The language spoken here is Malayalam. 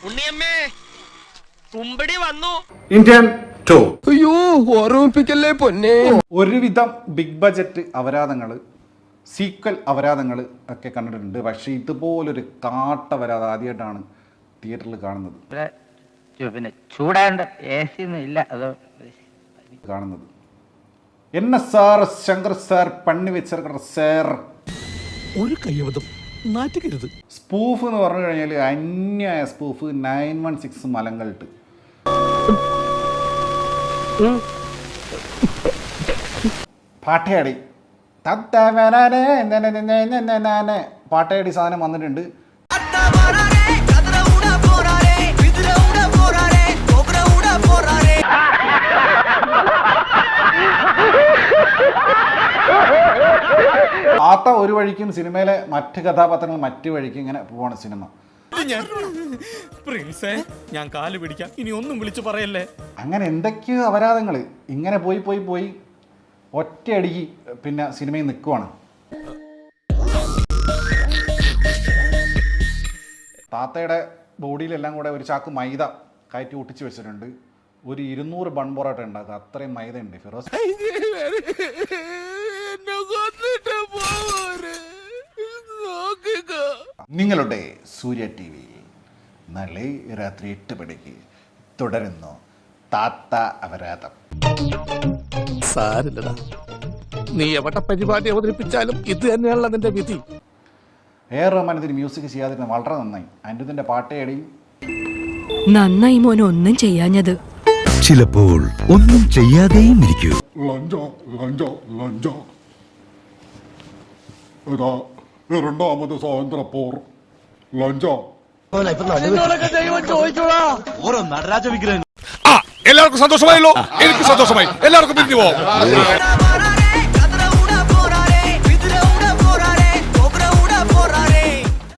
ഉണ്ണിയമ്മേ തുമ്പടി വന്നു. ഇന്ത്യൻ 2 അയ്യോ ഓർമ്മിപ്പിക്കല്ലേ പൊന്നെ. ഒരുവിധം ബിഗ് ബജറ്റ് അപരാധങ്ങൾ, സീക്വൽ അപരാധങ്ങൾ ഒക്കെ കണ്ടിട്ടുണ്ട്. പക്ഷേ ഇതുപോലൊരു കാട്ട അപരാധം ആദ്യമായിട്ടാണ് തിയേറ്ററിൽ കാണുന്നത്. പിന്നെ ചൂടാണ്ട് AC ഒന്നും ഇല്ല അത് കാണുന്നത്. എന്നെ സാർ ശങ്കർ സാർ പണി വെച്ചിരിക്കണ സാർ ഒരു കയ്യബദ്ധം നാറ്റിക്കരുത്. സ്പൂഫ് എന്ന് പറഞ്ഞു കഴിഞ്ഞാൽ അന്യായ സ്പൂഫ് 916 മലങ്കൾട്ട്. പാട്ടയാടി പാട്ടയാടി സാധനം വന്നിട്ടുണ്ട്. ആത്ത ഒരു വഴിക്കും സിനിമയിലെ മറ്റ് കഥാപാത്രങ്ങൾ മറ്റു വഴിക്കും ഇങ്ങനെ പോവാണ് സിനിമ. ഞാൻ കാല് പിടിക്കാം, ഇനി ഒന്നും വിളിച്ചു പറയല്ലേ. അങ്ങനെ എന്തൊക്കെയോ അപരാധങ്ങൾ ഇങ്ങനെ പോയി ഒറ്റയടിക്ക് പിന്നെ സിനിമയിൽ നിൽക്കുവാണ്. താത്തയുടെ ബോഡിയിലെല്ലാം കൂടെ ഒരു ചാക്ക് മൈദ കയറ്റി ഒട്ടിച്ച് വെച്ചിട്ടുണ്ട്. ഒരു 200 ബൺ പൊറോട്ട ഉണ്ടാക്കുക, അത്രയും മൈദ ഉണ്ട്. ഫിറോസ് നിങ്ങളുടെ സൂര്യ TV നാളെ രാത്രി 8 മണിക്ക് തുടരുന്നു താത്ത അപരാധം. സാരില്ലടാ, നീ എവിടെ പരിപാടി അവതരിപ്പിച്ചാലും ഇത് തന്നെയാണല്ലോ നിന്റെ വിധി. റഹ്മാൻ ഇതിന് മ്യൂസിക് ചെയ്യാതിരുന്ന വളരെ നന്നായി. അനിരുദ്ധിന്റെ പാട്ടയുടെയും നന്നായി മോൻ ഒന്നും ചെയ്യാഞ്ഞത്. ചിലപ്പോൾ ഒന്നും ചെയ്യാതെയും ഇരിക്കൂ. രണ്ടാമത് സ്വാതന്ത്ര്യപ്പോർ ലഞ്ച എല്ലാവർക്കും സന്തോഷമായല്ലോ. എനിക്ക് സന്തോഷമായി. എല്ലാവർക്കും പിരിഞ്ഞു പോവാം.